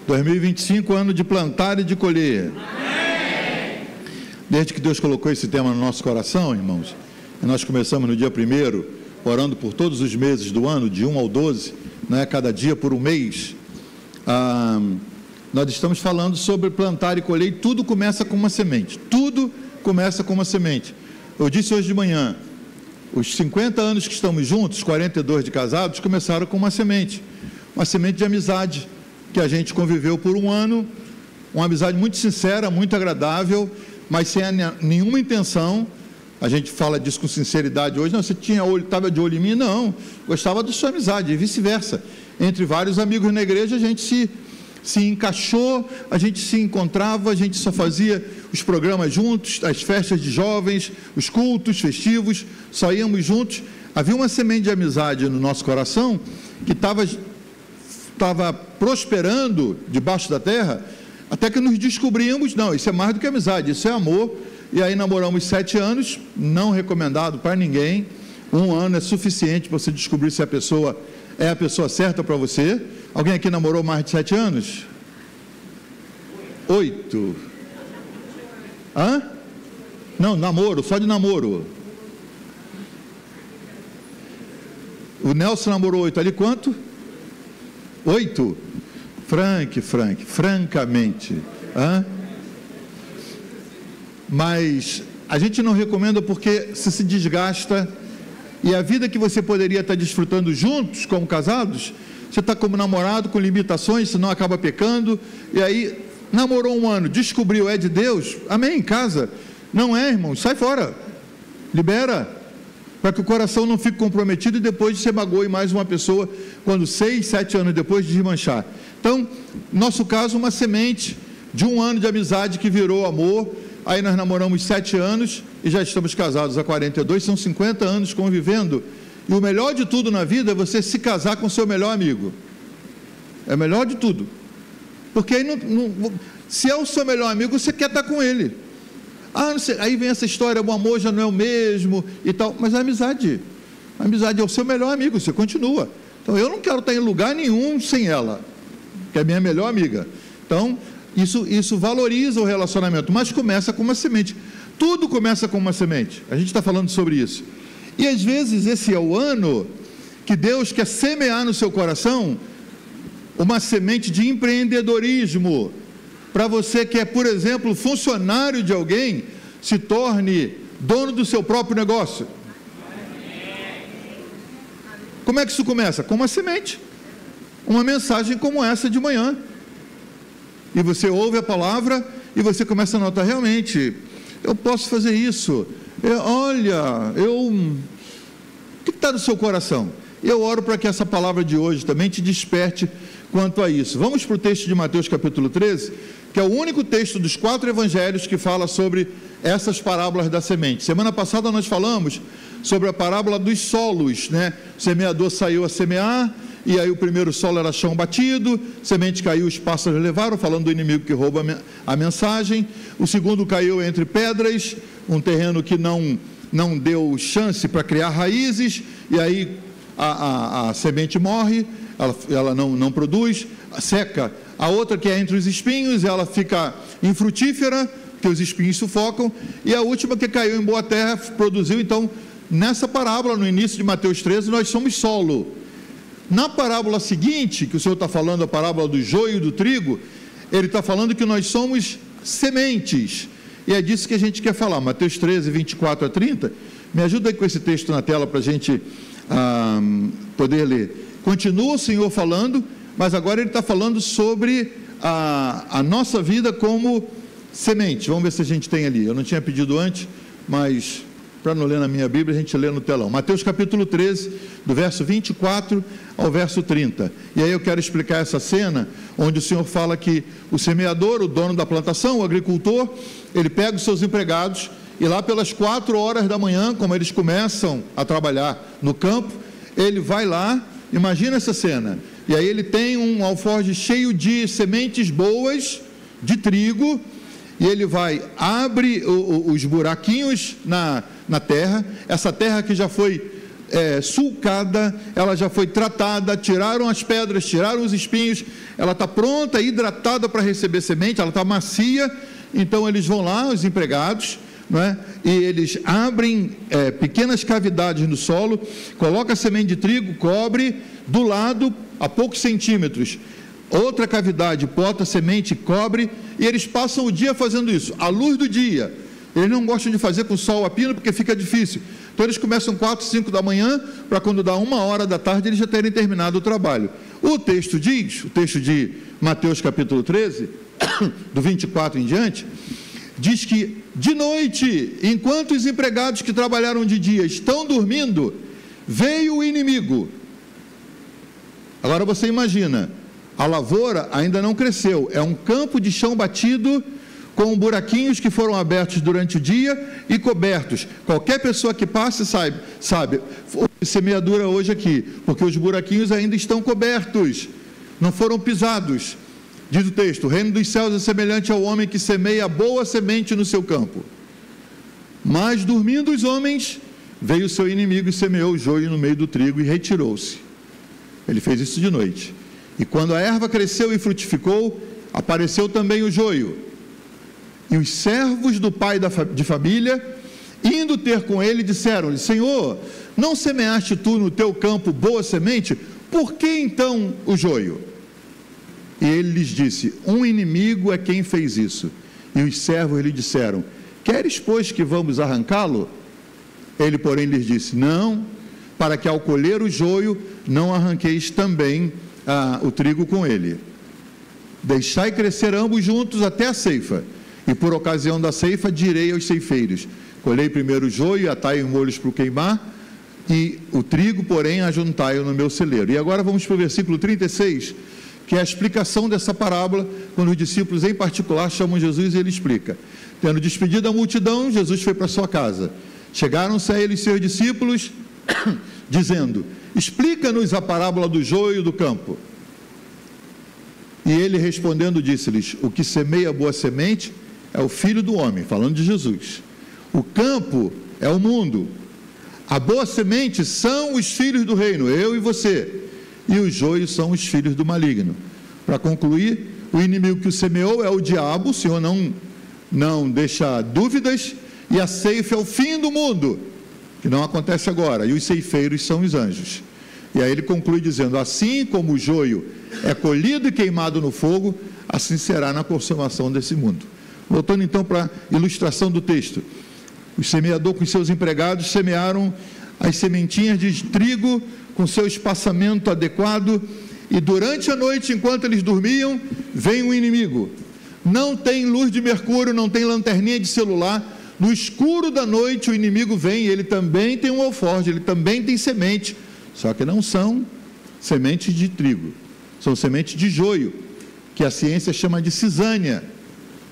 2025, ano de plantar e de colher. Amém. Desde que Deus colocou esse tema no nosso coração, irmãos, e nós começamos no dia 1º, orando por todos os meses do ano, de 1 ao 12, né, cada dia por um mês, nós estamos falando sobre plantar e colher, e tudo começa com uma semente. Tudo começa com uma semente. Eu disse hoje de manhã, os 50 anos que estamos juntos, 42 de casados, começaram com uma semente de amizade, que a gente conviveu por um ano, uma amizade muito sincera, muito agradável, mas sem nenhuma intenção. A gente fala disso com sinceridade hoje. Não, você estava de olho em mim? Não, gostava da sua amizade, e vice-versa. Entre vários amigos na igreja, a gente se encaixou, a gente se encontrava, a gente só fazia os programas juntos, as festas de jovens, os cultos festivos, só íamos juntos. Havia uma semente de amizade no nosso coração que estava prosperando debaixo da terra, até que nos descobrimos, não, isso é mais do que amizade, isso é amor. E aí namoramos 7 anos, não recomendado para ninguém. 1 ano é suficiente para você descobrir se a pessoa é a pessoa certa para você. Alguém aqui namorou mais de 7 anos? 8. Hã? Não, namoro, só de namoro. O Nelson namorou 8, ali quanto? 8? Francamente. Hã? Mas a gente não recomenda porque se desgasta, e a vida que você poderia estar desfrutando juntos, como casados, você está como namorado, com limitações, senão acaba pecando. E aí, namorou 1 ano, descobriu, é de Deus, amém, casa. Não é, irmão, sai fora, libera, para que o coração não fique comprometido e depois você magoe mais uma pessoa, quando 6, 7 anos depois desmanchar. Então, nosso caso, uma semente de 1 ano de amizade que virou amor. Aí nós namoramos 7 anos e já estamos casados há 42, são 50 anos convivendo. E o melhor de tudo na vida é você se casar com o seu melhor amigo. É o melhor de tudo. Porque aí, se é o seu melhor amigo, você quer estar com ele. Não sei, aí vem essa história, o amor já não é o mesmo e tal. Mas a amizade é o seu melhor amigo, você continua. Então eu não quero estar em lugar nenhum sem ela, que é minha melhor amiga. Então, isso valoriza o relacionamento, mas começa com uma semente. Tudo começa com uma semente. A gente está falando sobre isso. E às vezes esse é o ano que Deus quer semear no seu coração uma semente de empreendedorismo, para você que é, por exemplo, funcionário de alguém, se torne dono do seu próprio negócio. Como é que isso começa? Com uma semente, uma mensagem como essa de manhã. E você ouve a palavra e você começa a notar, realmente, eu posso fazer isso. O que está no seu coração? Eu oro para que essa palavra de hoje também te desperte quanto a isso. Vamos para o texto de Mateus capítulo 13, que é o único texto dos 4 evangelhos que fala sobre essas parábolas da semente. Semana passada nós falamos sobre a parábola dos solos, né? O semeador saiu a semear, e aí o primeiro solo era chão batido, semente caiu, os pássaros levaram, falando do inimigo que rouba a mensagem. O segundo caiu entre pedras, um terreno que não deu chance para criar raízes, e aí a semente morre, ela não produz, seca. A outra, que é entre os espinhos, ela fica infrutífera, porque os espinhos sufocam. E a última, que caiu em boa terra, produziu. Então, nessa parábola, no início de Mateus 13, nós somos solo. Na parábola seguinte, que o Senhor está falando, a parábola do joio e do trigo, Ele está falando que nós somos sementes. E é disso que a gente quer falar. Mateus 13, 24 a 30. Me ajuda aí com esse texto na tela para a gente poder ler. Continua o Senhor falando, mas agora Ele está falando sobre a nossa vida como semente. Vamos ver se a gente tem ali. Eu não tinha pedido antes, mas para não ler na minha Bíblia, a gente lê no telão. Mateus capítulo 13, do verso 24 ao verso 30. E aí eu quero explicar essa cena, onde o Senhor fala que o semeador, o dono da plantação, o agricultor, ele pega os seus empregados, e lá pelas 4 horas da manhã, como eles começam a trabalhar no campo, ele vai lá, imagina essa cena, e aí ele tem um alforje cheio de sementes boas, de trigo, e ele abre os buraquinhos na terra, essa terra que já foi sulcada, ela já foi tratada, tiraram as pedras, tiraram os espinhos, ela está pronta, hidratada para receber semente, ela está macia. Então eles vão lá, os empregados, não é? E eles abrem pequenas cavidades no solo, colocam a semente de trigo, cobre do lado a poucos centímetros, outra cavidade, bota a semente, cobre, e eles passam o dia fazendo isso, à luz do dia. Eles não gostam de fazer com sol a pino porque fica difícil. Então eles começam 4, 5 da manhã, para quando dá 1h da tarde eles já terem terminado o trabalho. O texto diz, o texto de Mateus capítulo 13, do 24 em diante, diz que de noite, enquanto os empregados que trabalharam de dia estão dormindo, veio o inimigo. Agora você imagina, a lavoura ainda não cresceu, é um campo de chão batido, com buraquinhos que foram abertos durante o dia e cobertos. Qualquer pessoa que passe sabe, semeadura hoje aqui, porque os buraquinhos ainda estão cobertos, não foram pisados. Diz o texto: o reino dos céus é semelhante ao homem que semeia boa semente no seu campo. Mas dormindo os homens, veio o seu inimigo e semeou o joio no meio do trigo e retirou-se. Ele fez isso de noite. E quando a erva cresceu e frutificou, apareceu também o joio. E os servos do pai de família, indo ter com ele, disseram-lhe: Senhor, não semeaste tu no teu campo boa semente? Por que então o joio? E ele lhes disse: um inimigo é quem fez isso. E os servos lhe disseram: queres, pois, que vamos arrancá-lo? Ele, porém, lhes disse: não, para que ao colher o joio, não arranqueis também o trigo com ele. Deixai crescer ambos juntos até a ceifa. E por ocasião da ceifa direi aos ceifeiros: colhei primeiro o joio e atai os molhos para o queimar, e o trigo, porém, ajuntai-o no meu celeiro. E agora vamos para o versículo 36, que é a explicação dessa parábola, quando os discípulos em particular chamam Jesus e ele explica. Tendo despedido a multidão, Jesus foi para sua casa. Chegaram-se a ele seus discípulos, dizendo: explica-nos a parábola do joio do campo. E ele respondendo disse-lhes: o que semeia boa semente é o Filho do Homem, falando de Jesus. O campo é o mundo. A boa semente são os filhos do reino, eu e você. E os joios são os filhos do maligno. Para concluir, o inimigo que o semeou é o diabo, o Senhor não deixa dúvidas, e a ceifa é o fim do mundo, que não acontece agora, e os ceifeiros são os anjos. E aí ele conclui dizendo: assim como o joio é colhido e queimado no fogo, assim será na consumação desse mundo. Voltando então para a ilustração do texto, o semeador com seus empregados semearam as sementinhas de trigo com seu espaçamento adequado, e durante a noite, enquanto eles dormiam, vem o inimigo. Não tem luz de mercúrio, não tem lanterninha de celular, no escuro da noite o inimigo vem, ele também tem um alforje, ele também tem semente, só que não são sementes de trigo, são sementes de joio, que a ciência chama de cisânia.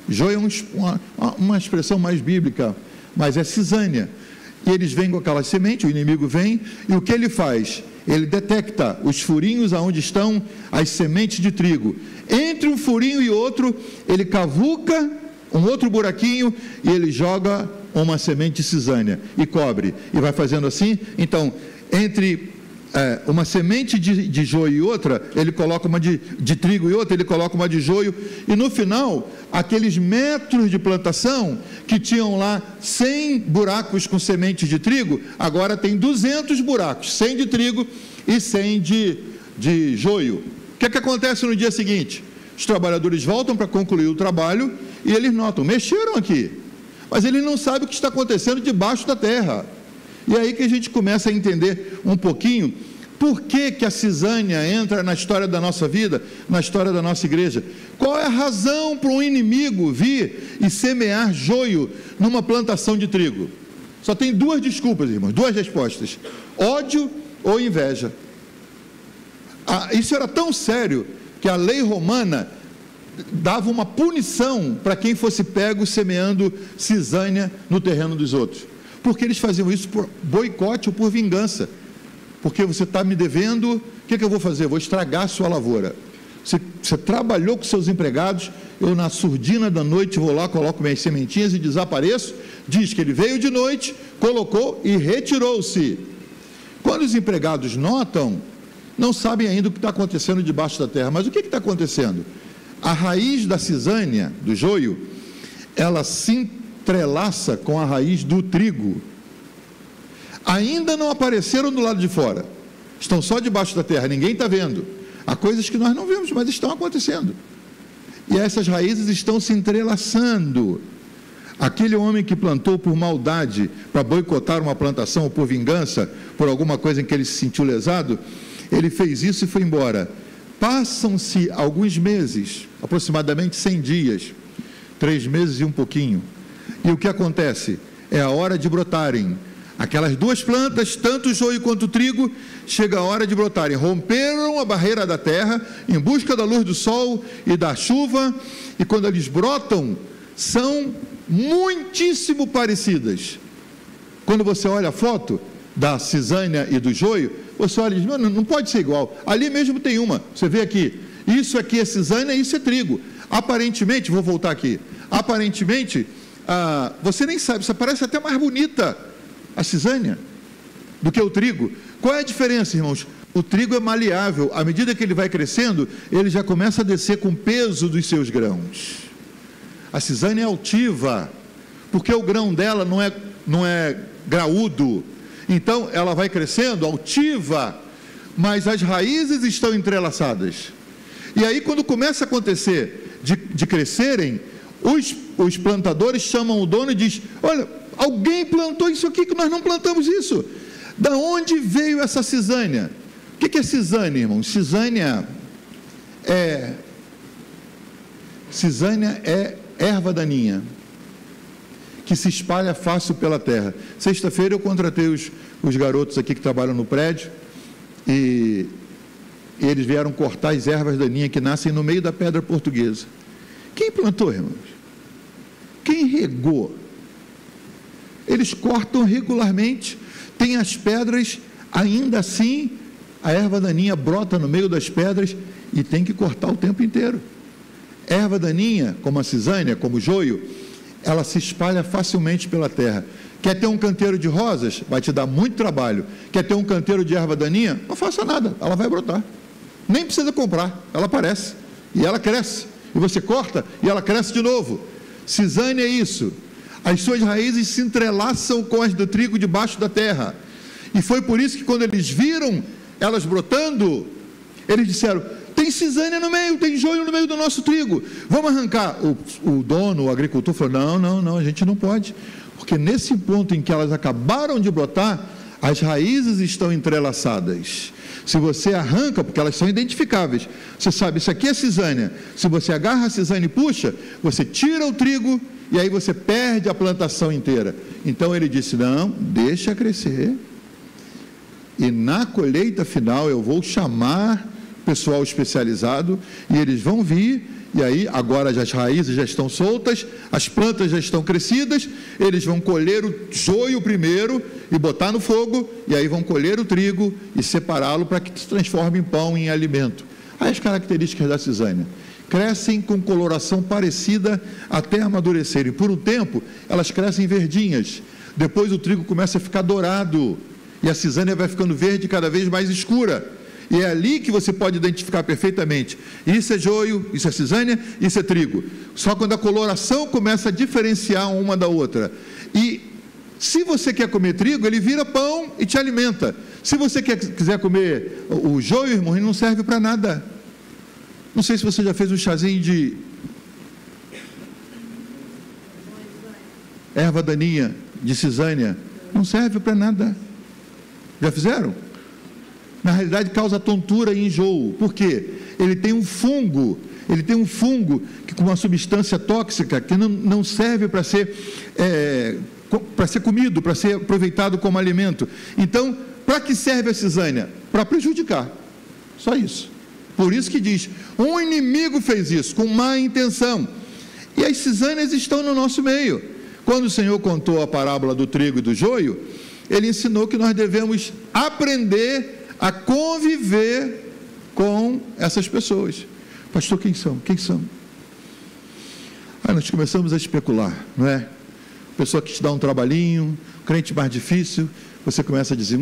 Joio é uma expressão mais bíblica, mas é cisânia. E eles vêm com aquela semente, o inimigo vem, e o que ele faz? Ele detecta os furinhos aonde estão as sementes de trigo. Entre um furinho e outro, ele cavuca um outro buraquinho e ele joga uma semente de cisânia e cobre, e vai fazendo assim. Então, entre uma semente de joio e outra, ele coloca uma de trigo e outra, ele coloca uma de joio, e no final, aqueles metros de plantação, que tinham lá 100 buracos com sementes de trigo, agora tem 200 buracos, 100 de trigo e 100 de joio. O que acontece no dia seguinte? Os trabalhadores voltam para concluir o trabalho, e eles notam: mexeram aqui, mas eles não sabem o que está acontecendo debaixo da terra. E aí que a gente começa a entender um pouquinho por que a cisânia entra na história da nossa vida, na história da nossa igreja. Qual é a razão para um inimigo vir e semear joio numa plantação de trigo? Só tem duas desculpas, irmãos, duas respostas: ódio ou inveja. Isso era tão sério que a lei romana dava uma punição para quem fosse pego semeando cisânia no terreno dos outros. Porque eles faziam isso por boicote ou por vingança. Porque você está me devendo, o que eu vou fazer? Eu vou estragar a sua lavoura. Você trabalhou com seus empregados, eu na surdina da noite vou lá, coloco minhas sementinhas e desapareço. Diz que ele veio de noite, colocou e retirou-se. Quando Quando os empregados notam, não sabem ainda o que está acontecendo debaixo da terra. Mas o que está acontecendo? A raiz da cisânia, do joio, ela se entrelaça com a raiz do trigo. Ainda não apareceram do lado de fora, estão só debaixo da terra, ninguém está vendo. Há coisas que nós não vemos, mas estão acontecendo. E essas raízes estão se entrelaçando. Aquele homem que plantou por maldade, para boicotar uma plantação, ou por vingança, por alguma coisa em que ele se sentiu lesado, ele fez isso e foi embora. Passam-se alguns meses, aproximadamente 100 dias, 3 meses e um pouquinho. E o que acontece? É a hora de brotarem. Aquelas duas plantas, tanto o joio quanto o trigo, chega a hora de brotarem. Romperam a barreira da terra em busca da luz do sol e da chuva, e quando eles brotam, são muitíssimo parecidas. Quando você olha a foto da cisânia e do joio, você olha e diz, não pode ser igual. Ali mesmo tem uma, você vê aqui, isso aqui é cisânia, isso é trigo. Aparentemente, vou voltar aqui, aparentemente, você nem sabe, você parece até mais bonita a cisânia do que o trigo. Qual é a diferença, irmãos? O trigo é maleável, à medida que ele vai crescendo, ele já começa a descer com o peso dos seus grãos. A cisânia é altiva, porque o grão dela não é graúdo, então ela vai crescendo altiva, mas as raízes estão entrelaçadas. E aí, quando começa a acontecer de crescerem, os plantadores chamam o dono e dizem, olha, alguém plantou isso aqui que nós não plantamos isso. Da onde veio essa cisânia? O que é cisânia, irmão? Cisânia é erva daninha, que se espalha fácil pela terra. Sexta-feira eu contratei os garotos aqui que trabalham no prédio, e eles vieram cortar as ervas daninhas que nascem no meio da pedra portuguesa. Quem plantou, irmãos? Quem regou? Eles cortam regularmente, tem as pedras, ainda assim a erva daninha brota no meio das pedras e tem que cortar o tempo inteiro. Erva daninha, como a cisânia, como o joio, ela se espalha facilmente pela terra. Quer ter um canteiro de rosas? Vai te dar muito trabalho. Quer ter um canteiro de erva daninha? Não faça nada, ela vai brotar. Nem precisa comprar, ela aparece e ela cresce. E você corta e ela cresce de novo. Cisânia é isso. As suas raízes se entrelaçam com as do trigo debaixo da terra. E foi por isso que quando eles viram elas brotando, eles disseram, tem cisânia no meio, tem joio no meio do nosso trigo, vamos arrancar. O dono, o agricultor falou, não, a gente não pode, porque nesse ponto em que elas acabaram de brotar, as raízes estão entrelaçadas. Se você arranca, porque elas são identificáveis, você sabe, isso aqui é cisânia. Se você agarra a cisânia e puxa, você tira o trigo e aí você perde a plantação inteira. Então ele disse, não, deixa crescer, e na colheita final eu vou chamar pessoal especializado e eles vão vir, e aí agora as raízes já estão soltas, as plantas já estão crescidas, eles vão colher o joio primeiro e botar no fogo, e aí vão colher o trigo e separá-lo para que se transforme em pão, em alimento. Aí as características da cisânia: crescem com coloração parecida até amadurecerem. Por um tempo elas crescem verdinhas, depois o trigo começa a ficar dourado e a cisânia vai ficando verde, cada vez mais escura. E é ali que você pode identificar perfeitamente, isso é joio, isso é cisânia, isso é trigo. Só quando a coloração começa a diferenciar uma da outra. E se você quer comer trigo, ele vira pão e te alimenta. Se você quiser comer o joio, irmão, ele não serve para nada. Não sei se você já fez um chazinho de erva daninha, de cisânia. Não serve para nada. Já fizeram? Na realidade causa tontura e enjoo. Por quê? Ele tem um fungo que, com uma substância tóxica que não serve para ser comido, para ser aproveitado como alimento. Então, para que serve a cisânia? Para prejudicar. Só isso. Por isso que diz, um inimigo fez isso, com má intenção. E as cisânias estão no nosso meio. Quando o Senhor contou a parábola do trigo e do joio, Ele ensinou que nós devemos aprender a conviver com essas pessoas. Pastor, quem são? Quem são? Nós começamos a especular, não é? Pessoa que te dá um trabalhinho, crente mais difícil, você começa a dizer,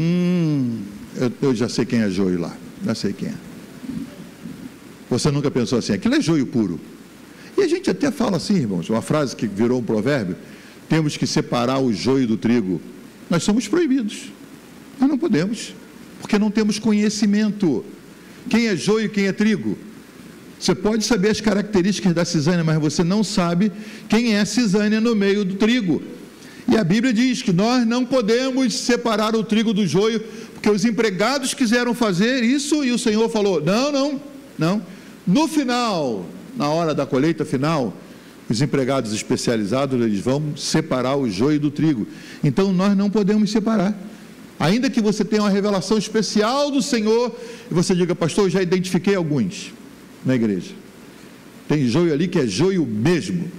eu já sei quem é joio lá, já sei quem é. Você nunca pensou assim, aquilo é joio puro. E a gente até fala assim, irmãos, uma frase que virou um provérbio, temos que separar o joio do trigo. Nós somos proibidos, nós não podemos, porque não temos conhecimento. Quem é joio e quem é trigo? Você pode saber as características da cisânia, mas você não sabe quem é a cisânia no meio do trigo. E a Bíblia diz que nós não podemos separar o trigo do joio, porque os empregados quiseram fazer isso e o Senhor falou, não. No final, na hora da colheita final, os empregados especializados, eles vão separar o joio do trigo. Então nós não podemos separar. Ainda que você tenha uma revelação especial do Senhor, e você diga, pastor, eu já identifiquei alguns na igreja. Tem joio ali que é joio mesmo.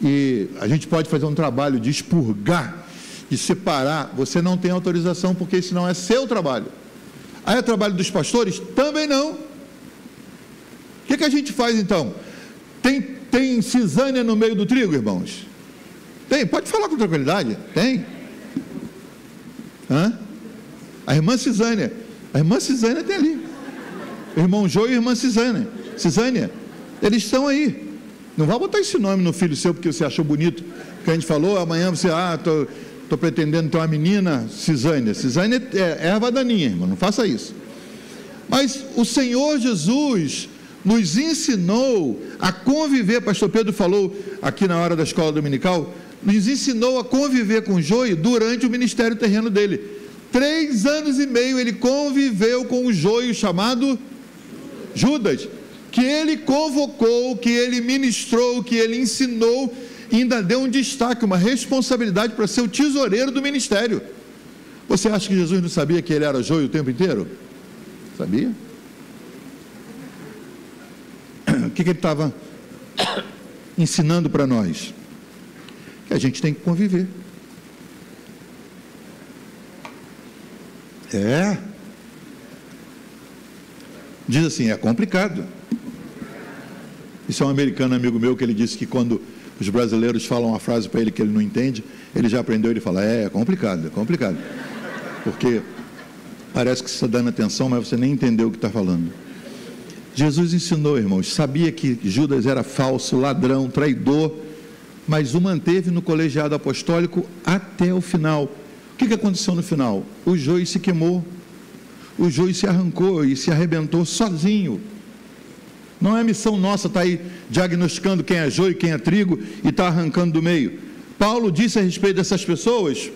E a gente pode fazer um trabalho de expurgar, de separar. Você não tem autorização, porque esse não é seu trabalho. Aí é trabalho dos pastores? Também não. O que a gente faz então? Tem cisânia no meio do trigo, irmãos? Tem, pode falar com tranquilidade. Tem. A irmã Cisânia tem ali. O irmão Joio e a irmã Cisânia, eles estão aí. Não vai botar esse nome no filho seu porque você achou bonito, que a gente falou, amanhã você, estou pretendendo ter uma menina, Cisânia é erva daninha, irmão, não faça isso. Mas o Senhor Jesus nos ensinou a conviver, pastor Pedro falou aqui na hora da escola dominical, nos ensinou a conviver com o joio durante o ministério terreno dele. 3 anos e meio ele conviveu com o joio chamado Judas, que ele convocou, que ele ministrou, que ele ensinou, e ainda deu um destaque, uma responsabilidade para ser o tesoureiro do ministério. Você acha que Jesus não sabia que ele era joio o tempo inteiro? Sabia? O que ele estava ensinando para nós? Que a gente tem que conviver. Diz assim, é complicado. Isso é um americano amigo meu que ele disse que quando os brasileiros falam uma frase para ele que ele não entende, ele já aprendeu, ele fala, é complicado, porque parece que você está dando atenção, mas você nem entendeu o que está falando. Jesus ensinou, irmãos, sabia que Judas era falso, ladrão, traidor, mas o manteve no colegiado apostólico até o final. O que aconteceu no final? O joio se queimou, o joio se arrancou e se arrebentou sozinho. Não é missão nossa estar aí diagnosticando quem é joio, quem é trigo e estar arrancando do meio. Paulo disse a respeito dessas pessoas,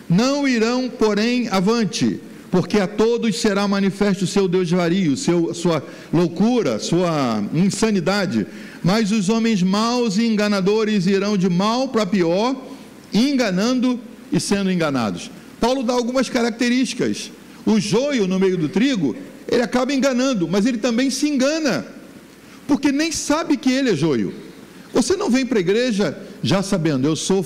não irão, porém, avante, porque a todos será manifesto o seu desvario, sua loucura, sua insanidade, mas os homens maus e enganadores irão de mal para pior, enganando e sendo enganados. Paulo dá algumas características. O joio no meio do trigo, ele acaba enganando, mas ele também se engana, porque nem sabe que ele é joio. Você não vem para a igreja já sabendo, eu sou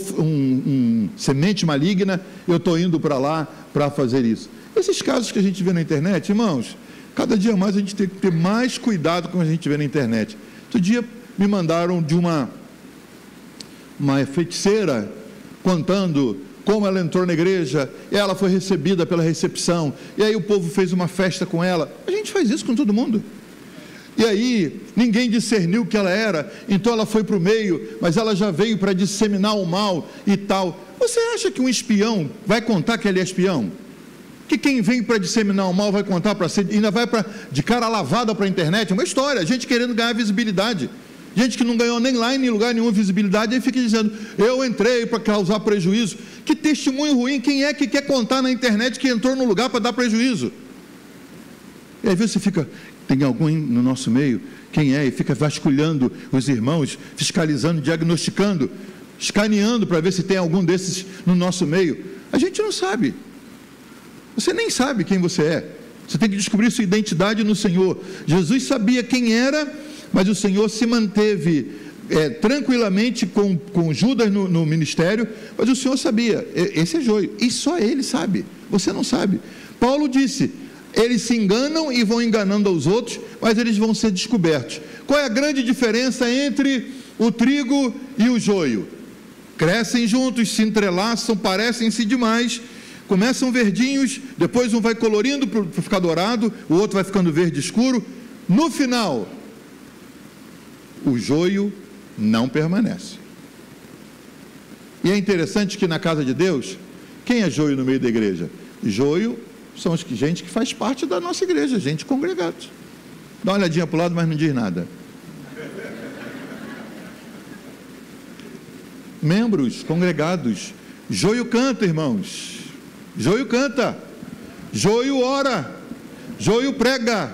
semente maligna, eu estou indo para lá para fazer isso. Esses casos que a gente vê na internet, irmãos, cada dia mais a gente tem que ter mais cuidado com o que a gente vê na internet. Outro dia me mandaram de uma feiticeira contando como ela entrou na igreja, e ela foi recebida pela recepção, e aí o povo fez uma festa com ela. A gente faz isso com todo mundo. E aí ninguém discerniu o que ela era, então ela foi para o meio, mas ela já veio para disseminar o mal e tal. Você acha que um espião vai contar que ele é espião? Que quem vem para disseminar o mal vai contar para ser, ainda vai de cara lavada para a internet? É uma história, gente querendo ganhar visibilidade, gente que não ganhou nem lá em lugar nenhum visibilidade, aí fica dizendo, eu entrei para causar prejuízo. Que testemunho ruim, quem é que quer contar na internet que entrou no lugar para dar prejuízo? E aí você fica, tem algum no nosso meio, quem é? E fica vasculhando os irmãos, fiscalizando, diagnosticando, escaneando para ver se tem algum desses no nosso meio. A gente não sabe. Você nem sabe quem você é. Você tem que descobrir sua identidade no Senhor. Jesus sabia quem era, mas o Senhor se manteve tranquilamente com Judas no ministério, mas o Senhor sabia, esse é joio, e só ele sabe, você não sabe. Paulo disse, eles se enganam e vão enganando aos outros, mas eles vão ser descobertos. Qual é a grande diferença entre o trigo e o joio? Crescem juntos, se entrelaçam, parecem-se demais, começam verdinhos, depois um vai colorindo para ficar dourado, o outro vai ficando verde escuro. No final, o joio não permanece. E é interessante que na casa de Deus, quem é joio no meio da igreja? Joio são gente que faz parte da nossa igreja, gente congregada. Dá uma olhadinha para o lado, mas não diz nada. Membros congregados. Joio canta, irmãos. Joio canta. Joio ora. Joio prega.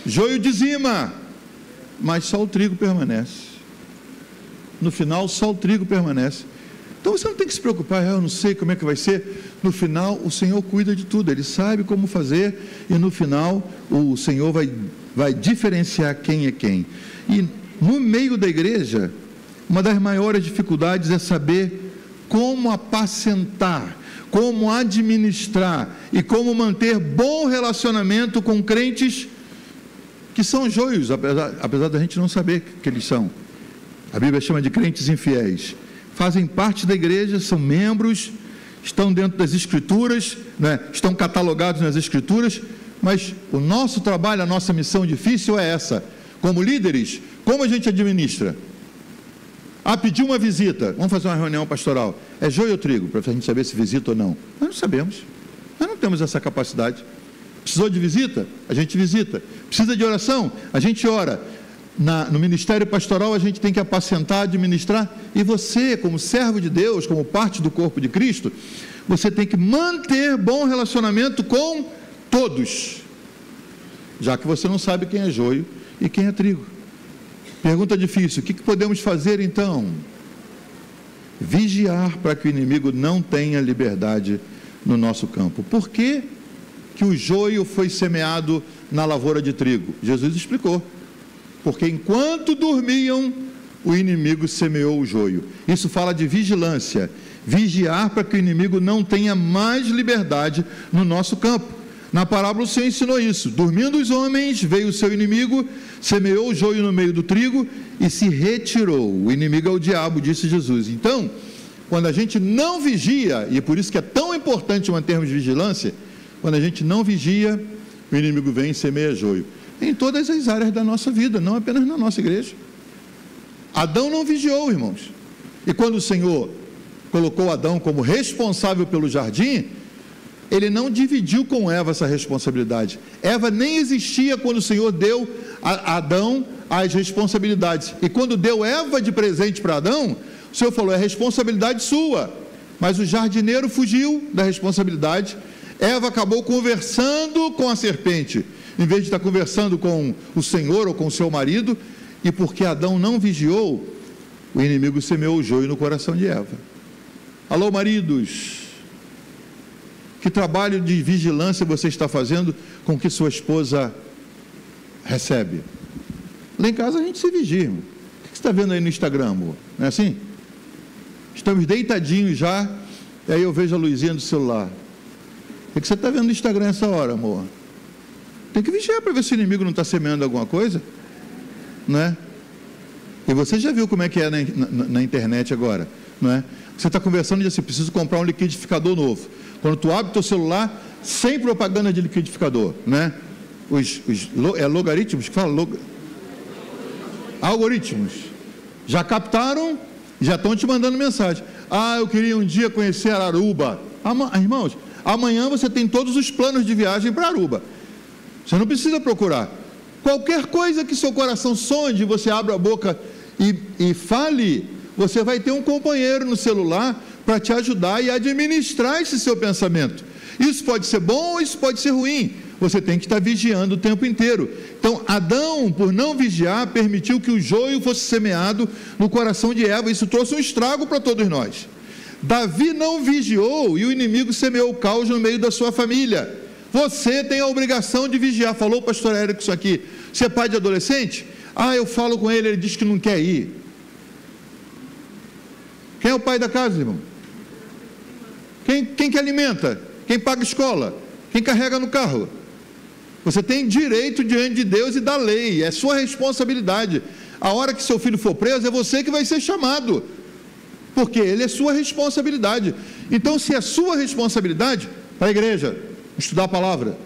Joio dizima. Mas só o trigo permanece. No final, só o trigo permanece. Então você não tem que se preocupar, eu não sei como é que vai ser. No final, o Senhor cuida de tudo, Ele sabe como fazer, e no final, o Senhor vai diferenciar quem é quem. E no meio da igreja, uma das maiores dificuldades é saber como apacentar, como administrar e como manter bom relacionamento com crentes que são joios, apesar da gente não saber que eles são. A Bíblia chama de crentes infiéis. Fazem parte da igreja, são membros, estão dentro das Escrituras, né? Estão catalogados nas Escrituras, mas o nosso trabalho, a nossa missão difícil é essa. Como líderes, como a gente administra? Pediu uma visita, vamos fazer uma reunião pastoral. É joio ou trigo? Para a gente saber se visita ou não. Nós não sabemos, nós não temos essa capacidade. Precisou de visita? A gente visita. Precisa de oração? A gente ora. No ministério pastoral a gente tem que apacentar, administrar, e você, como servo de Deus, como parte do corpo de Cristo, você tem que manter bom relacionamento com todos, já que você não sabe quem é joio e quem é trigo. Pergunta difícil: o que podemos fazer então? Vigiar para que o inimigo não tenha liberdade no nosso campo. Por que o joio foi semeado na lavoura de trigo? Jesus explicou. Porque enquanto dormiam, o inimigo semeou o joio. Isso fala de vigilância, vigiar para que o inimigo não tenha mais liberdade no nosso campo. Na parábola o Senhor ensinou isso: dormindo os homens, veio o seu inimigo, semeou o joio no meio do trigo e se retirou. O inimigo é o diabo, disse Jesus. Então, quando a gente não vigia, e é por isso que é tão importante mantermos vigilância, quando a gente não vigia, o inimigo vem e semeia joio. Em todas as áreas da nossa vida, não apenas na nossa igreja. Adão não vigiou, irmãos. E quando o Senhor colocou Adão como responsável pelo jardim, Ele não dividiu com Eva essa responsabilidade. Eva nem existia quando o Senhor deu a Adão as responsabilidades. E quando deu Eva de presente para Adão, o Senhor falou: é responsabilidade sua. Mas o jardineiro fugiu da responsabilidade. Eva acabou conversando com a serpente, em vez de estar conversando com o Senhor ou com o seu marido. E porque Adão não vigiou, o inimigo semeou o joio no coração de Eva. Alô, maridos, que trabalho de vigilância você está fazendo com o que sua esposa recebe? Lá em casa a gente se vigia, irmão. O que você está vendo aí no Instagram, amor? Não é assim? Estamos deitadinhos já, e aí eu vejo a luzinha do celular. O que você está vendo no Instagram essa hora, amor? Tem que vigiar para ver se o inimigo não está semeando alguma coisa, não é? E você já viu como é que é na internet agora, não é? Você está conversando e diz assim: preciso comprar um liquidificador novo. Quando tu abre teu celular, sem propaganda de liquidificador, né? Logaritmos que fala? Algoritmos já captaram, já estão te mandando mensagem. Eu queria um dia conhecer Aruba. Irmãos, amanhã você tem todos os planos de viagem para Aruba. Você não precisa procurar. Qualquer coisa que seu coração sonde, você abre a boca e fale, você vai ter um companheiro no celular para te ajudar e administrar esse seu pensamento. Isso pode ser bom ou isso pode ser ruim. Você tem que estar vigiando o tempo inteiro. Então, Adão, por não vigiar, permitiu que o joio fosse semeado no coração de Eva. Isso trouxe um estrago para todos nós. Davi não vigiou e o inimigo semeou o caos no meio da sua família. Você tem a obrigação de vigiar. Falou o pastor Érico isso aqui. Você é pai de adolescente? Eu falo com ele, ele diz que não quer ir. Quem é o pai da casa, irmão? Quem que alimenta? Quem paga a escola? Quem carrega no carro? Você tem direito diante de Deus e da lei, é sua responsabilidade. A hora que seu filho for preso, é você que vai ser chamado, porque ele é sua responsabilidade. Então, se é sua responsabilidade, para a igreja, estudar a palavra.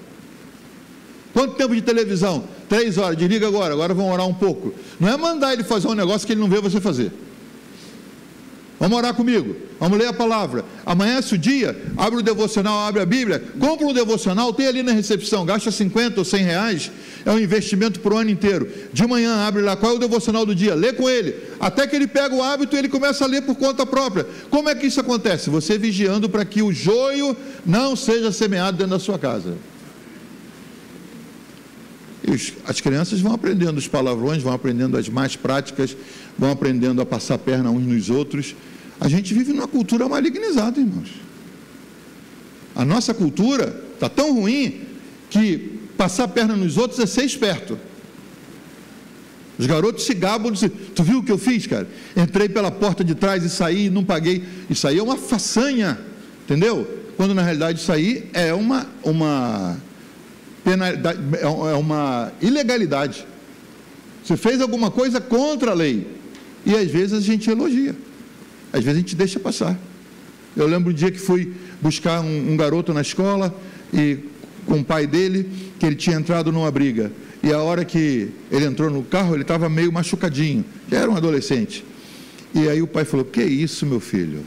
Quanto tempo de televisão? 3 horas, desliga agora vamos orar um pouco. Não é mandar ele fazer um negócio que ele não vê você fazer. Vamos orar comigo, vamos ler a palavra. Amanhece o dia, abre o devocional, abre a Bíblia, compra um devocional, tem ali na recepção, gasta 50 ou 100 reais, é um investimento para o ano inteiro. De manhã abre lá, qual é o devocional do dia? Lê com ele, até que ele pega o hábito e ele começa a ler por conta própria. Como é que isso acontece? Você vigiando para que o joio não seja semeado dentro da sua casa. As crianças vão aprendendo os palavrões, vão aprendendo as más práticas, vão aprendendo a passar a perna uns nos outros. A gente vive numa cultura malignizada, irmãos. A nossa cultura está tão ruim que passar a perna nos outros é ser esperto. Os garotos se gabam, dizem, tu viu o que eu fiz, cara? Entrei pela porta de trás e saí e não paguei. Isso aí é uma façanha, entendeu? Quando na realidade isso aí é uma penalidade, é uma ilegalidade. Você fez alguma coisa contra a lei. E às vezes a gente elogia, às vezes a gente deixa passar. Eu lembro um dia que fui buscar um garoto na escola, e com o pai dele, que ele tinha entrado numa briga, e a hora que ele entrou no carro, ele estava meio machucadinho, já era um adolescente, e aí o pai falou, que isso, meu filho?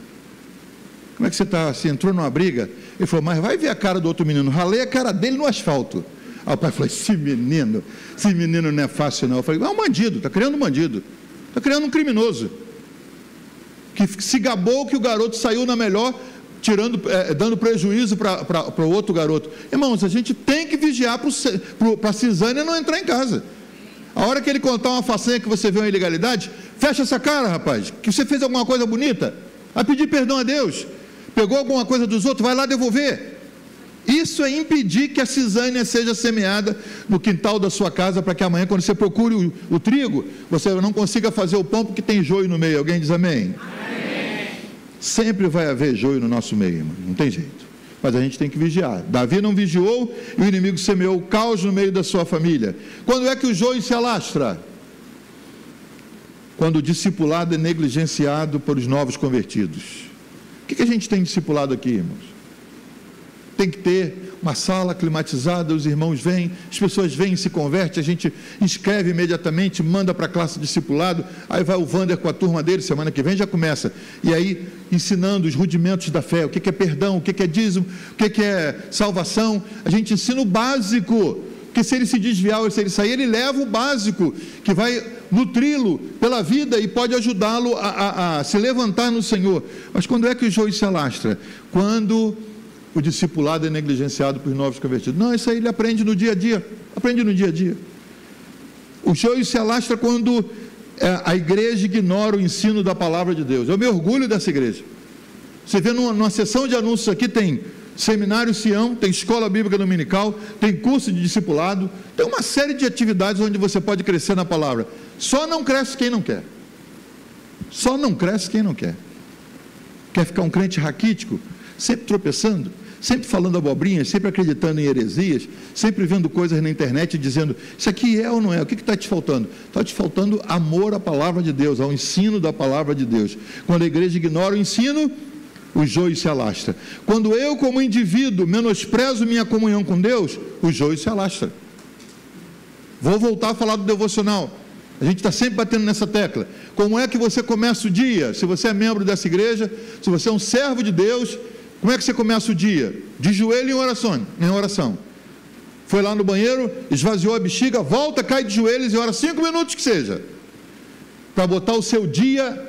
Como é que você está? Você entrou numa briga? Ele falou, mas vai ver a cara do outro menino. Ralei a cara dele no asfalto. Aí o pai falou, esse menino não é fácil não. Eu falei, é um bandido, está criando um bandido, está criando um criminoso, que se gabou que o garoto saiu na melhor, dando prejuízo para o outro garoto. Irmãos, a gente tem que vigiar para a Cisânia não entrar em casa. A hora que ele contar uma façanha que você vê uma ilegalidade, fecha essa cara, rapaz, que você fez alguma coisa bonita, vai pedir perdão a Deus, pegou alguma coisa dos outros, vai lá devolver. Isso é impedir que a cisânia seja semeada no quintal da sua casa, para que amanhã, quando você procure o trigo, você não consiga fazer o pão porque tem joio no meio. Alguém diz amém? Amém. Sempre vai haver joio no nosso meio, irmão. Não tem jeito, mas a gente tem que vigiar. Davi não vigiou e o inimigo semeou o caos no meio da sua família. Quando é que o joio se alastra? Quando o discipulado é negligenciado por os novos convertidos. O que a gente tem discipulado aqui, irmãos? Tem que ter uma sala climatizada, os irmãos vêm, as pessoas vêm e se convertem, a gente inscreve imediatamente, manda para a classe discipulado, aí vai o Wander com a turma dele, semana que vem já começa, e aí ensinando os rudimentos da fé, o que é perdão, o que é dízimo, o que é salvação. A gente ensina o básico, porque se ele se desviar ou se ele sair, ele leva o básico, que vai nutri-lo pela vida e pode ajudá-lo a se levantar no Senhor. Mas quando é que o joio se alastra? Quando o discipulado é negligenciado por novos convertidos. Não, isso aí ele aprende no dia a dia, O joio se alastra quando a igreja ignora o ensino da palavra de Deus. Eu me orgulho dessa igreja. Você vê numa sessão de anúncios aqui, tem Seminário Sião, tem escola bíblica dominical, tem curso de discipulado, tem uma série de atividades onde você pode crescer na palavra. Só não cresce quem não quer. Quer ficar um crente raquítico, sempre tropeçando, sempre falando abobrinhas, sempre acreditando em heresias, sempre vendo coisas na internet dizendo, isso aqui é ou não é? O que está te faltando? Está te faltando amor à palavra de Deus, ao ensino da palavra de Deus. Quando a igreja ignora o ensino, o joio se alastra. Quando eu, como indivíduo, menosprezo minha comunhão com Deus, o joio se alastra. Vou voltar a falar do devocional. A gente está sempre batendo nessa tecla. Como é que você começa o dia? Se você é membro dessa igreja, se você é um servo de Deus, como é que você começa o dia? De joelho em oração. Foi lá no banheiro, esvaziou a bexiga, volta, cai de joelhos e ora 5 minutos que seja, para botar o seu dia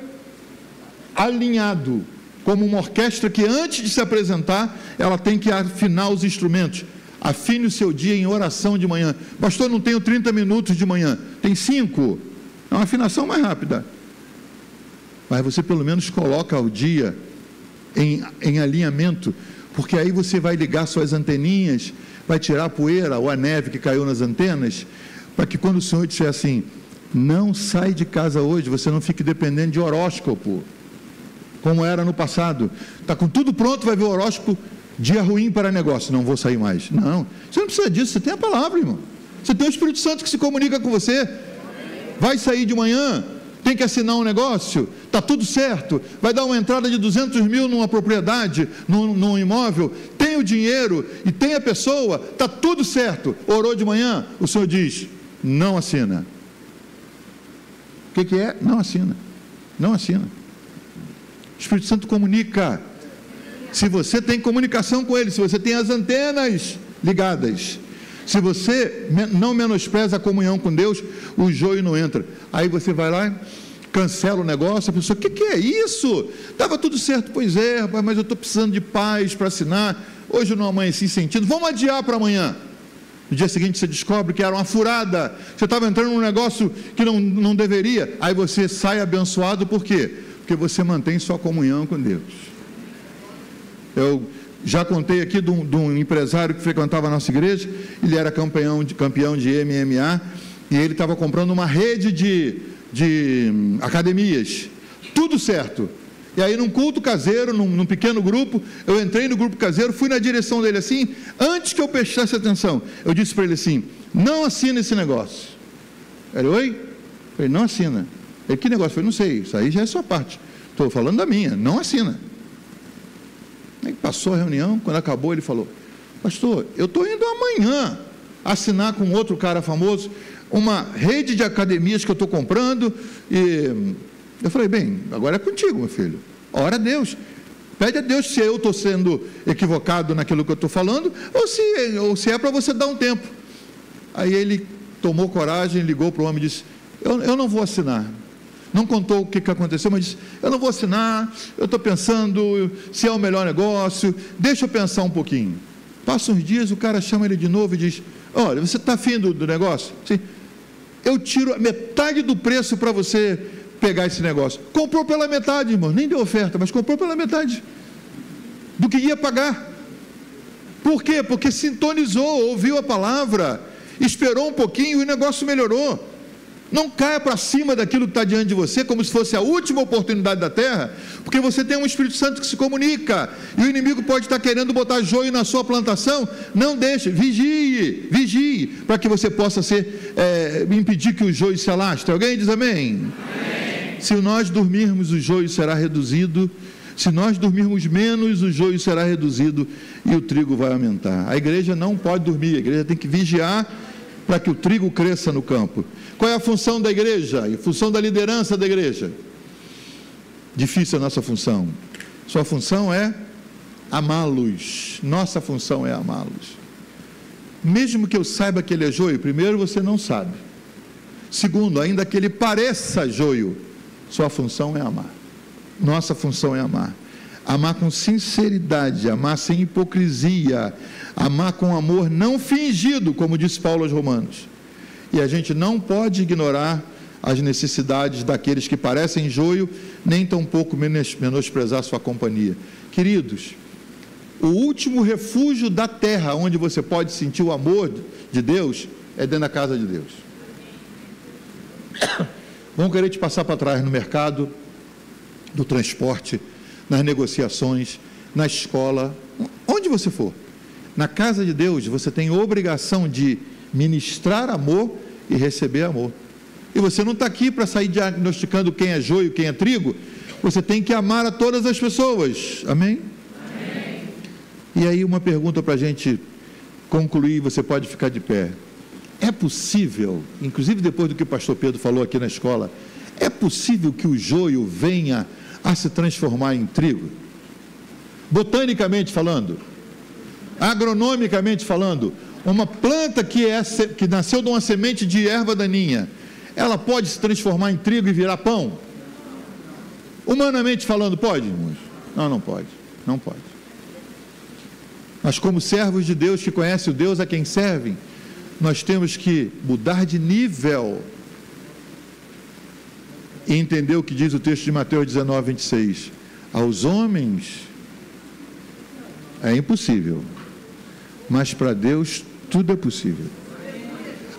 alinhado, como uma orquestra que antes de se apresentar, ela tem que afinar os instrumentos. Afine o seu dia em oração de manhã. Pastor, não tenho 30 minutos de manhã, tem 5, é uma afinação mais rápida, mas você pelo menos coloca o dia em alinhamento, porque aí você vai ligar suas anteninhas, vai tirar a poeira ou a neve que caiu nas antenas, para que quando o Senhor disser assim, não sai de casa hoje, você não fique dependendo de horóscopo, como era no passado. Está com tudo pronto, vai ver o horóscopo, dia ruim para negócio, não vou sair mais. Não, você não precisa disso, você tem a palavra, irmão. Você tem o Espírito Santo que se comunica com você. Vai sair de manhã, tem que assinar um negócio, está tudo certo, vai dar uma entrada de 200 mil numa propriedade, num imóvel, tem tem o dinheiro e tem a pessoa, está tudo certo. Orou de manhã, o Senhor diz, não assina. O que é? Não assina. Não assina. O Espírito Santo comunica. Se você tem comunicação com Ele, se você tem as antenas ligadas, se você não menospreza a comunhão com Deus, o joio não entra. Aí você vai lá, cancela o negócio, a pessoa, o que é isso? Estava tudo certo. Pois é, rapaz, mas eu estou precisando de paz para assinar, hoje eu não amanheci sentindo, vamos adiar para amanhã. No dia seguinte você descobre que era uma furada, você estava entrando num negócio que não deveria, aí você sai abençoado, por quê? Porque você mantém sua comunhão com Deus. Eu já contei aqui de um empresário que frequentava a nossa igreja, ele era campeão de MMA, e ele estava comprando uma rede de academias, tudo certo. E aí num culto caseiro, num pequeno grupo, eu entrei no grupo caseiro, fui na direção dele assim, antes que eu prestasse atenção, eu disse para ele assim, não assina esse negócio. Ele, oi? Eu falei, não assina. Ele, que negócio? Eu falei, não sei, isso aí já é sua parte, estou falando da minha, não assina. Aí passou a reunião, quando acabou ele falou, pastor, eu estou indo amanhã assinar com outro cara famoso, uma rede de academias que eu estou comprando, e eu falei, bem, agora é contigo, meu filho, ora a Deus, pede a Deus se eu estou sendo equivocado naquilo que eu estou falando, ou se é para você dar um tempo. Aí ele tomou coragem, ligou para o homem e disse, eu não vou assinar. Não contou o que aconteceu, mas disse, eu não vou assinar, eu estou pensando se é o melhor negócio, deixa eu pensar um pouquinho. Passa uns dias, o cara chama ele de novo e diz, olha, você está afim do negócio? Sim. Eu tiro a metade do preço para você pegar esse negócio. Comprou pela metade, irmão, nem deu oferta, mas comprou pela metade do que ia pagar. Por quê? Porque sintonizou, ouviu a palavra, esperou um pouquinho e o negócio melhorou. Não caia para cima daquilo que está diante de você, como se fosse a última oportunidade da terra, porque você tem um Espírito Santo que se comunica, e o inimigo pode estar querendo botar joio na sua plantação. Não deixe, vigie, para que você possa impedir que o joio se alastre. Alguém diz amém? Amém. Se nós dormirmos, o joio será reduzido, se nós dormirmos menos, o joio será reduzido, e o trigo vai aumentar. A igreja não pode dormir, a igreja tem que vigiar, para que o trigo cresça no campo. Qual é a função da igreja? A função da liderança da igreja? Difícil a nossa função. Sua função é amá-los. Nossa função é amá-los. Mesmo que eu saiba que ele é joio, primeiro, você não sabe. Segundo, ainda que ele pareça joio, sua função é amar. Nossa função é amar. Amar com sinceridade, amar sem hipocrisia, amar com amor não fingido, como disse Paulo aos Romanos. E a gente não pode ignorar as necessidades daqueles que parecem joio, nem tampouco menosprezar sua companhia. Queridos, o último refúgio da terra, onde você pode sentir o amor de Deus, é dentro da casa de Deus. Vão querer te passar para trás no mercado, do transporte, nas negociações, na escola, onde você for. Na casa de Deus, você tem obrigação de ministrar amor e receber amor. E você não está aqui para sair diagnosticando quem é joio, quem é trigo. Você tem que amar a todas as pessoas. Amém? Amém. E aí uma pergunta para a gente concluir, você pode ficar de pé. É possível, inclusive depois do que o pastor Pedro falou aqui na escola, é possível que o joio venha a se transformar em trigo? Botanicamente falando, agronomicamente falando, uma planta que nasceu de uma semente de erva daninha, ela pode se transformar em trigo e virar pão? Humanamente falando, pode, irmãos? Não, não pode, não pode. Mas como servos de Deus que conhecem o Deus a quem servem, nós temos que mudar de nível e entender o que diz o texto de Mateus 19, 26. Aos homens é impossível, mas para Deus tudo é possível.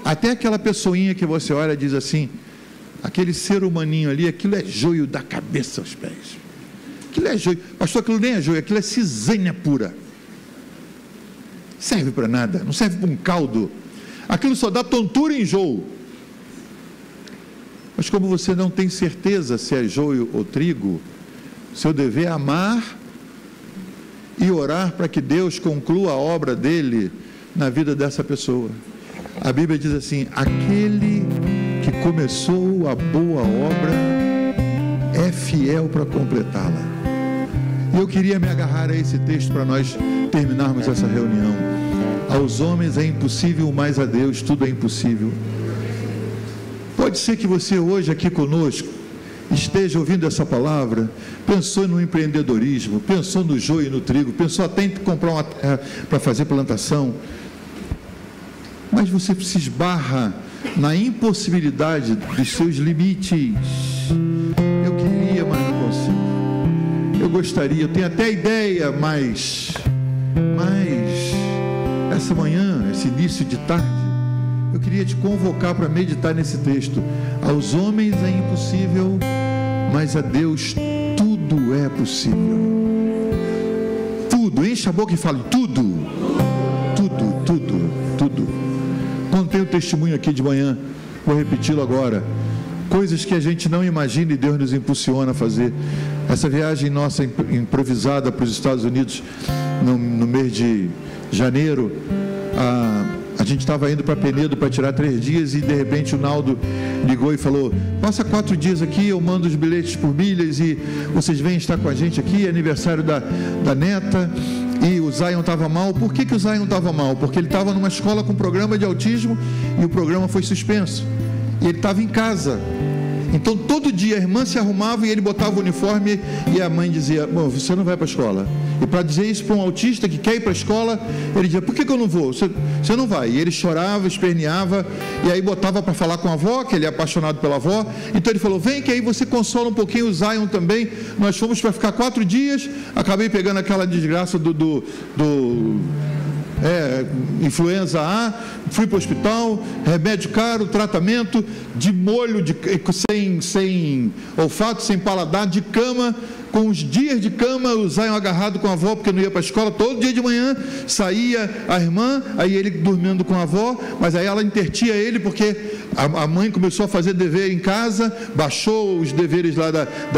Até aquela pessoinha que você olha e diz assim, aquele ser humaninho ali, aquilo é joio da cabeça aos pés. Aquilo é joio. Pastor, aquilo nem é joio, aquilo é cisanha pura. Serve para nada, não serve para um caldo. Aquilo só dá tontura e enjoo. Mas como você não tem certeza se é joio ou trigo, seu dever é amar e orar para que Deus conclua a obra dele na vida dessa pessoa. A Bíblia diz assim: aquele que começou a boa obra é fiel para completá-la. E eu queria me agarrar a esse texto para nós terminarmos essa reunião. Aos homens é impossível, mas a Deus tudo é impossível. Pode ser que você hoje aqui conosco esteja ouvindo essa palavra, pensou no empreendedorismo, pensou no joio e no trigo, pensou até em comprar uma terra para fazer plantação, mas você se esbarra na impossibilidade dos seus limites. Eu queria, mas não consigo. Eu gostaria, eu tenho até a ideia, mas essa manhã, esse início de tarde, eu queria te convocar para meditar nesse texto. Aos homens é impossível, mas a Deus tudo é possível. Tudo, enche a boca e fale: tudo, tudo, tudo, tudo. Contei o testemunho aqui de manhã, vou repeti-lo agora. Coisas que a gente não imagina e Deus nos impulsiona a fazer. Essa viagem nossa improvisada para os Estados Unidos no mês de janeiro, a gente estava indo para Penedo para tirar 3 dias e de repente o Naldo ligou e falou: passa 4 dias aqui, eu mando os bilhetes por milhas e vocês vêm estar com a gente aqui, é aniversário da neta. E o Zion estava mal. Por que o Zion estava mal? Porque ele estava numa escola com programa de autismo e o programa foi suspenso, e ele estava em casa. Então todo dia a irmã se arrumava e ele botava o uniforme e a mãe dizia: bom, você não vai para a escola. E para dizer isso para um autista que quer ir para a escola, ele dizia: por que eu não vou? Você não vai. E ele chorava, esperneava, e aí botava para falar com a avó, que ele é apaixonado pela avó. Então ele falou: vem que aí você consola um pouquinho o Zion também. Nós fomos para ficar 4 dias, acabei pegando aquela desgraça influenza A, fui para o hospital, remédio caro, tratamento, de molho, sem olfato, sem paladar, de cama, com os dias de cama, o Zion agarrado com a avó, porque não ia para a escola. Todo dia de manhã saía a irmã, aí ele dormindo com a avó, mas aí ela intertia ele, porque a mãe começou a fazer dever em casa, baixou os deveres lá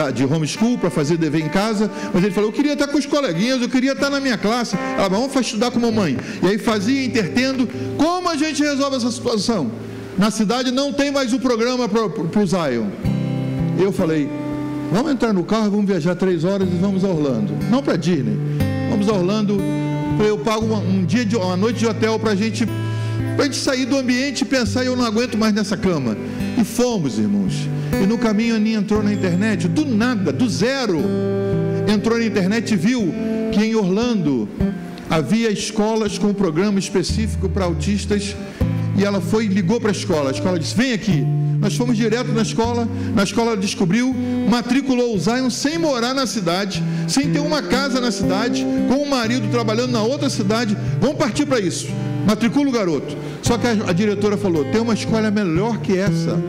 de homeschool para fazer dever em casa, mas ele falou: eu queria estar com os coleguinhas, eu queria estar na minha classe. Ela: vamos estudar com a mamãe. E aí fazia, intertendo. Como a gente resolve essa situação? Na cidade não tem mais o programa para o Zion. Eu falei: vamos entrar no carro, vamos viajar 3 horas e vamos a Orlando. Não para Disney, vamos a Orlando. Eu pago uma noite de hotel para a gente sair do ambiente e pensar: eu não aguento mais nessa cama. E fomos, irmãos. E no caminho a Aninha entrou na internet, do nada, do zero. Entrou na internet e viu que em Orlando havia escolas com um programa específico para autistas. E ela ligou para a escola disse: vem aqui. Nós fomos direto na escola ela descobriu, matriculou o Zion sem morar na cidade, sem ter uma casa na cidade, com o marido trabalhando na outra cidade. Vamos partir para isso, matricula o garoto. Só que a diretora falou: tem uma escola melhor que essa,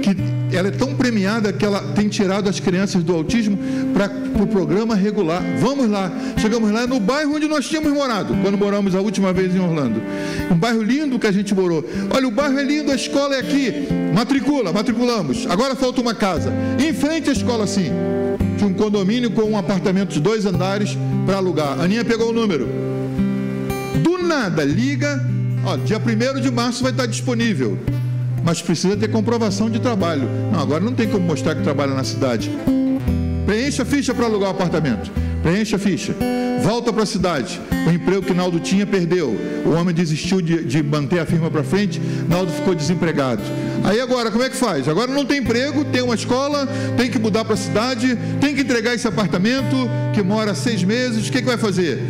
que ela é tão premiada que ela tem tirado as crianças do autismo para o programa regular. Vamos lá. Chegamos lá no bairro onde nós tínhamos morado quando moramos a última vez em Orlando, um bairro lindo que a gente morou. Olha, o bairro é lindo, a escola é aqui, matriculamos. Agora falta uma casa em frente à escola, assim, de um condomínio com um apartamento de 2 andares para alugar. A Aninha pegou o número, do nada liga: ó, dia 1º de março vai estar disponível, mas precisa ter comprovação de trabalho. Não, agora não tem como mostrar que trabalha na cidade. Preencha a ficha para alugar o apartamento. Preencha a ficha. Volta para a cidade. O emprego que Naldo tinha, perdeu. O homem desistiu de manter a firma para frente. Naldo ficou desempregado. Aí agora, como é que faz? Agora não tem emprego, tem uma escola, tem que mudar para a cidade, tem que entregar esse apartamento, que mora 6 meses. O que vai fazer?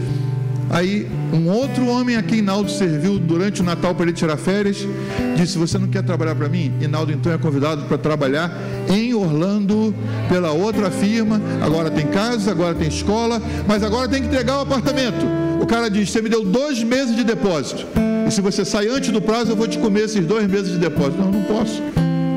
Aí um outro homem a quem Naldo serviu durante o Natal para ele tirar férias, disse: você não quer trabalhar para mim? E Naldo então é convidado para trabalhar em Orlando pela outra firma. Agora tem casa, agora tem escola, mas agora tem que entregar o apartamento. O cara diz: você me deu 2 meses de depósito, e se você sair antes do prazo eu vou te comer esses 2 meses de depósito. Não posso.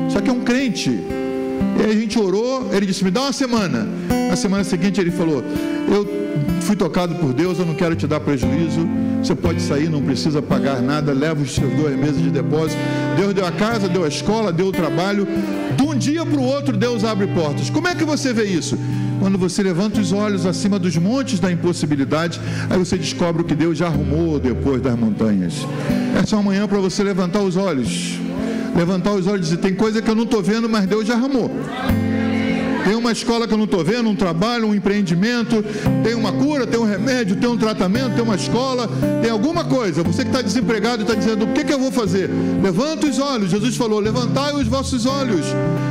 Só que é um crente. E aí a gente orou, ele disse: me dá uma semana. Na semana seguinte ele falou: eu fui tocado por Deus, eu não quero te dar prejuízo, você pode sair, não precisa pagar nada, leva os seus 2 meses de depósito. Deus deu a casa, deu a escola, deu o trabalho. De um dia para o outro Deus abre portas. Como é que você vê isso? Quando você levanta os olhos acima dos montes da impossibilidade, aí você descobre o que Deus já arrumou depois das montanhas. Essa é uma manhã para você levantar os olhos. Levantar os olhos e dizer: tem coisa que eu não estou vendo, mas Deus já arrumou. Tem uma escola que eu não estou vendo, um trabalho, um empreendimento, tem uma cura, tem um remédio, tem um tratamento, tem uma escola, tem alguma coisa. Você que está desempregado e está dizendo: o que eu vou fazer? Levanta os olhos. Jesus falou: levantai os vossos olhos.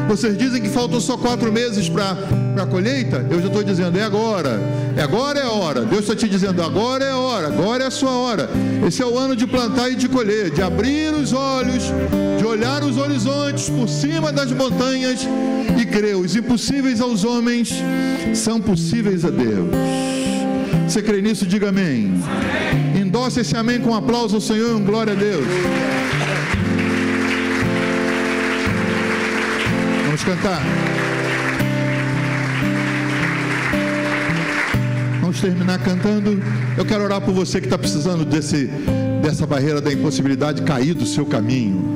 Vocês dizem que faltam só 4 meses para a colheita? Eu já estou dizendo: é agora. Agora é a hora. Deus está te dizendo: agora é a hora, agora é a sua hora. Esse é o ano de plantar e de colher, de abrir os olhos, de olhar os horizontes por cima das montanhas e crer: os impossíveis aos homens são possíveis a Deus. Você crê nisso? Diga amém. Endosse esse amém com um aplauso ao Senhor e um glória a Deus. Vamos cantar. Vamos terminar cantando. Eu quero orar por você que está precisando dessa barreira da impossibilidade cair do seu caminho.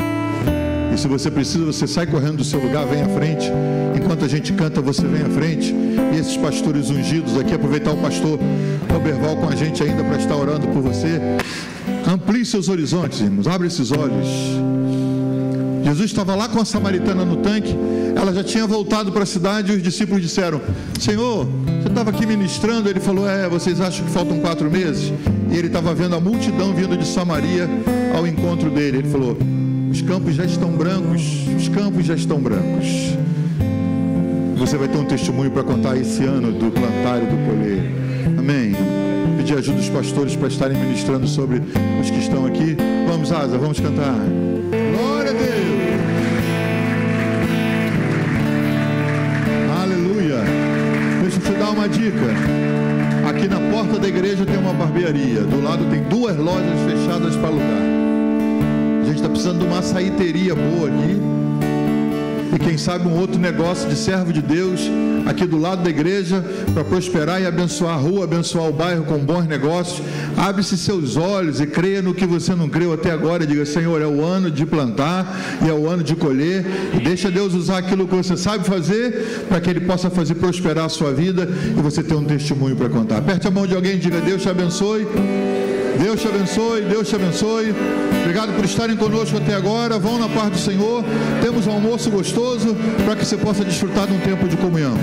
E se você precisa, você sai correndo do seu lugar, vem à frente. Enquanto a gente canta, você vem à frente. E esses pastores ungidos aqui, aproveitar o pastor Roberval com a gente ainda para estar orando por você. Amplie seus horizontes, irmãos. Abre esses olhos. Jesus estava lá com a samaritana no tanque. Ela já tinha voltado para a cidade e os discípulos disseram: Senhor, você estava aqui ministrando. Ele falou: vocês acham que faltam 4 meses? E ele estava vendo a multidão vindo de Samaria ao encontro dele. Ele falou: os campos já estão brancos, os campos já estão brancos. Você vai ter um testemunho para contar esse ano do plantar e do colher. Amém. Pedir ajuda dos pastores para estarem ministrando sobre os que estão aqui. Vamos, Asa, vamos cantar. Glória a Deus. Aleluia. Deixa eu te dar uma dica. Aqui na porta da igreja tem uma barbearia. Do lado tem 2 lojas fechadas para alugar. A gente está precisando de uma açaiteria boa aqui. E quem sabe um outro negócio de servo de Deus aqui do lado da igreja, para prosperar e abençoar a rua, abençoar o bairro com bons negócios. Abre-se seus olhos e creia no que você não creu até agora. Diga: Senhor, é o ano de plantar e é o ano de colher. E deixa Deus usar aquilo que você sabe fazer, para que Ele possa fazer prosperar a sua vida e você ter um testemunho para contar. Aperte a mão de alguém e diga: Deus te abençoe. Deus te abençoe, Deus te abençoe. Obrigado por estarem conosco até agora. Vão na paz do Senhor. Temos um almoço gostoso para que você possa desfrutar de um tempo de comunhão.